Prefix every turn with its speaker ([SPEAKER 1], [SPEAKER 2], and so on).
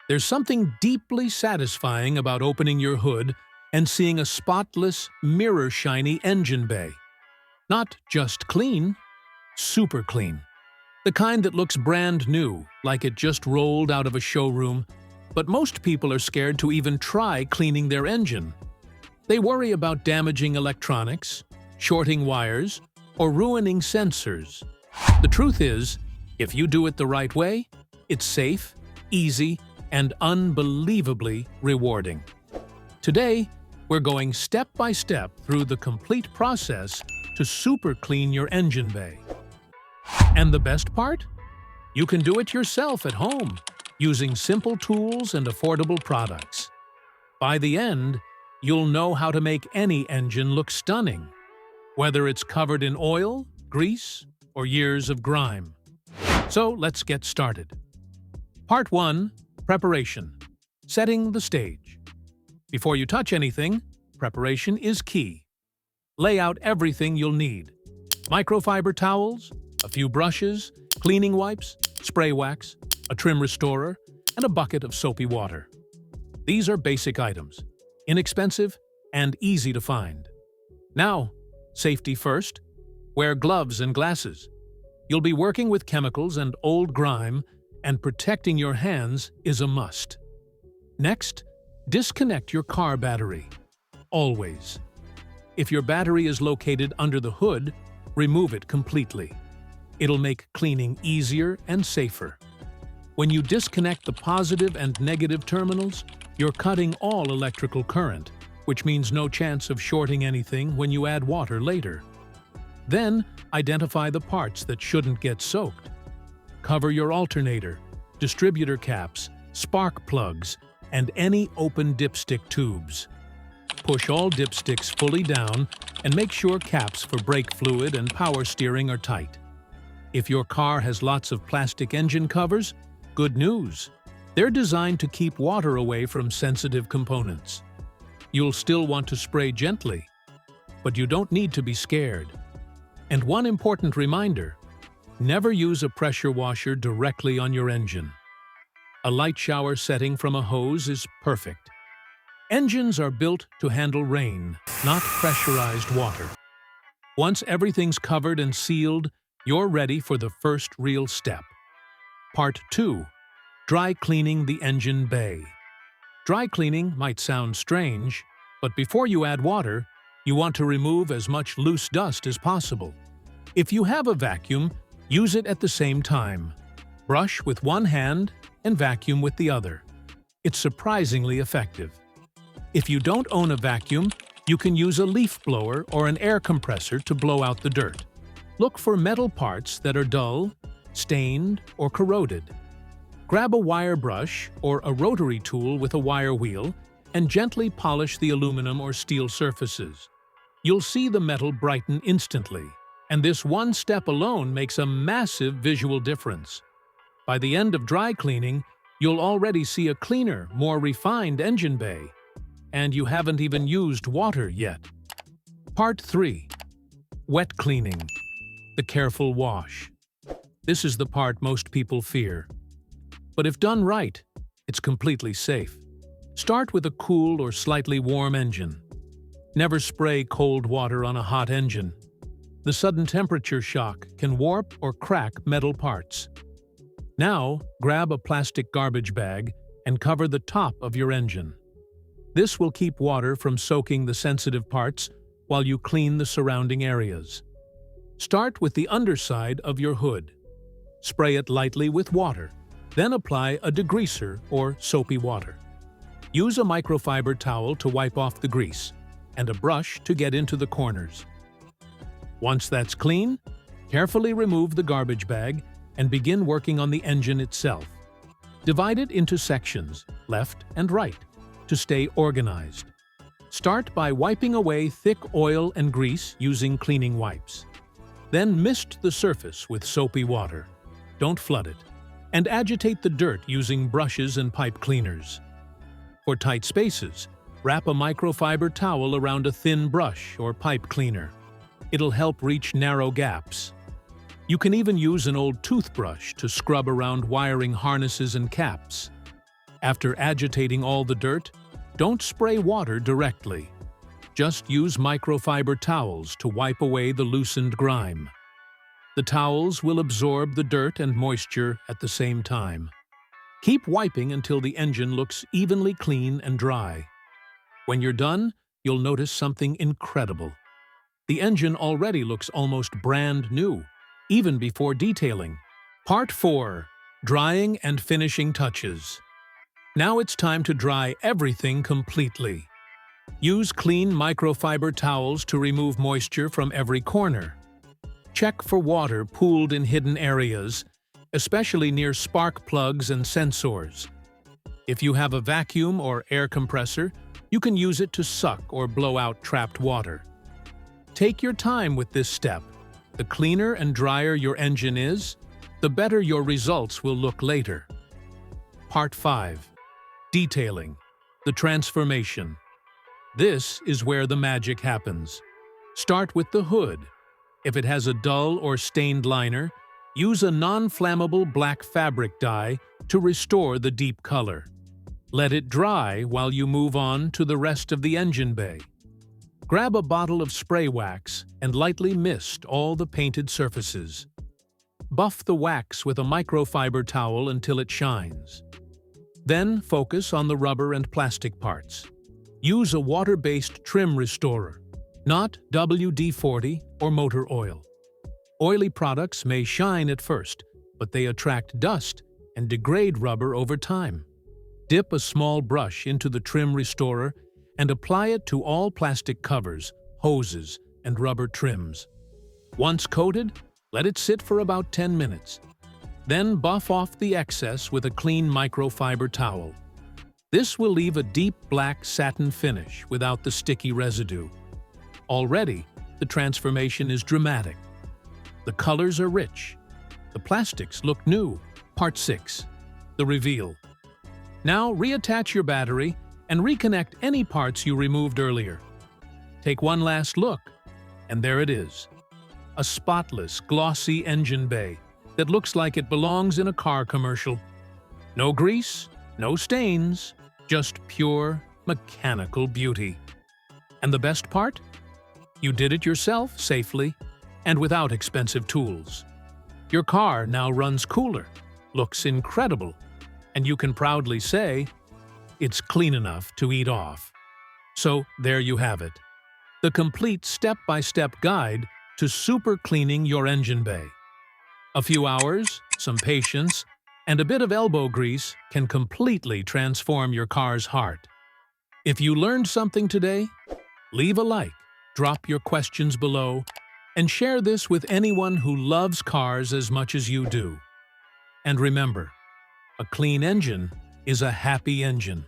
[SPEAKER 1] There's something deeply satisfying about opening your hood and seeing a spotless, mirror-shiny engine bay. Not just clean, super clean. The kind that looks brand new, like it just rolled out of a showroom. But most people are scared to even try cleaning their engine. They worry about damaging electronics, shorting wires, or ruining sensors. The truth is, if you do it the right way, it's safe, easy, and unbelievably rewarding. Today, we're going step by step through the complete process to super clean your engine bay. And the best part? You can do it yourself at home, using simple tools and affordable products. By the end, you'll know how to make any engine look stunning, whether it's covered in oil, grease, or years of grime. So let's get started. Part 1. Preparation. Setting the stage. Before you touch anything, preparation is key. Lay out everything you'll need. Microfiber towels, a few brushes, cleaning wipes, spray wax, a trim restorer, and a bucket of soapy water. These are basic items, inexpensive and easy to find. Now, safety first. Wear gloves and glasses. You'll be working with chemicals and old grime, and protecting your hands is a must. Next, disconnect your car battery. Always. If your battery is located under the hood, remove it completely. It'll make cleaning easier and safer. When you disconnect the positive and negative terminals, you're cutting all electrical current, which means no chance of shorting anything when you add water later. Then, identify the parts that shouldn't get soaked. Cover your alternator, distributor caps, spark plugs, and any open dipstick tubes. Push all dipsticks fully down and make sure caps for brake fluid and power steering are tight. If your car has lots of plastic engine covers, good news. They're designed to keep water away from sensitive components. You'll still want to spray gently, but you don't need to be scared. And one important reminder, never use a pressure washer directly on your engine. A light shower setting from a hose is perfect. Engines are built to handle rain, not pressurized water. Once everything's covered and sealed, you're ready for the first real step. Part 2. Dry cleaning the engine bay. Dry cleaning might sound strange, but before you add water, you want to remove as much loose dust as possible. If you have a vacuum, use it at the same time. Brush with one hand and vacuum with the other. It's surprisingly effective. If you don't own a vacuum, you can use a leaf blower or an air compressor to blow out the dirt. Look for metal parts that are dull, stained, or corroded. Grab a wire brush or a rotary tool with a wire wheel and gently polish the aluminum or steel surfaces. You'll see the metal brighten instantly, and this one step alone makes a massive visual difference. By the end of dry cleaning, you'll already see a cleaner, more refined engine bay, and you haven't even used water yet. Part 3. Wet cleaning. The careful wash. This is the part most people fear. But if done right, it's completely safe. Start with a cool or slightly warm engine. Never spray cold water on a hot engine. The sudden temperature shock can warp or crack metal parts. Now, grab a plastic garbage bag and cover the top of your engine. This will keep water from soaking the sensitive parts while you clean the surrounding areas. Start with the underside of your hood. Spray it lightly with water, then apply a degreaser or soapy water. Use a microfiber towel to wipe off the grease, and a brush to get into the corners. Once that's clean, carefully remove the garbage bag and begin working on the engine itself. Divide it into sections, left and right, to stay organized. Start by wiping away thick oil and grease using cleaning wipes. Then mist the surface with soapy water. Don't flood it. And agitate the dirt using brushes and pipe cleaners. For tight spaces, wrap a microfiber towel around a thin brush or pipe cleaner. It'll help reach narrow gaps. You can even use an old toothbrush to scrub around wiring harnesses and caps. After agitating all the dirt, don't spray water directly. Just use microfiber towels to wipe away the loosened grime. The towels will absorb the dirt and moisture at the same time. Keep wiping until the engine looks evenly clean and dry. When you're done, you'll notice something incredible. The engine already looks almost brand new, even before detailing. Part 4. Drying and finishing touches. Now it's time to dry everything completely. Use clean microfiber towels to remove moisture from every corner. Check for water pooled in hidden areas, especially near spark plugs and sensors. If you have a vacuum or air compressor, you can use it to suck or blow out trapped water. Take your time with this step. The cleaner and drier your engine is, the better your results will look later. Part 5. Detailing. The transformation. This is where the magic happens. Start with the hood. If it has a dull or stained liner, use a non-flammable black fabric dye to restore the deep color. Let it dry while you move on to the rest of the engine bay. Grab a bottle of spray wax and lightly mist all the painted surfaces. Buff the wax with a microfiber towel until it shines. Then focus on the rubber and plastic parts. Use a water-based trim restorer, not WD-40 or motor oil. Oily products may shine at first, but they attract dust and degrade rubber over time. Dip a small brush into the trim restorer and apply it to all plastic covers, hoses, and rubber trims. Once coated, let it sit for about 10 minutes. Then buff off the excess with a clean microfiber towel. This will leave a deep black satin finish without the sticky residue. Already, the transformation is dramatic. The colors are rich. The plastics look new. Part 6. The reveal. Now reattach your battery and reconnect any parts you removed earlier. Take one last look, and there it is. A spotless, glossy engine bay that looks like it belongs in a car commercial. No grease, no stains, just pure mechanical beauty. And the best part? You did it yourself safely and without expensive tools. Your car now runs cooler, looks incredible, and you can proudly say, it's clean enough to eat off. So there you have it. The complete step-by-step guide to super cleaning your engine bay. A few hours, some patience, and a bit of elbow grease can completely transform your car's heart. If you learned something today, leave a like, drop your questions below, and share this with anyone who loves cars as much as you do. And remember, a clean engine is a happy engine.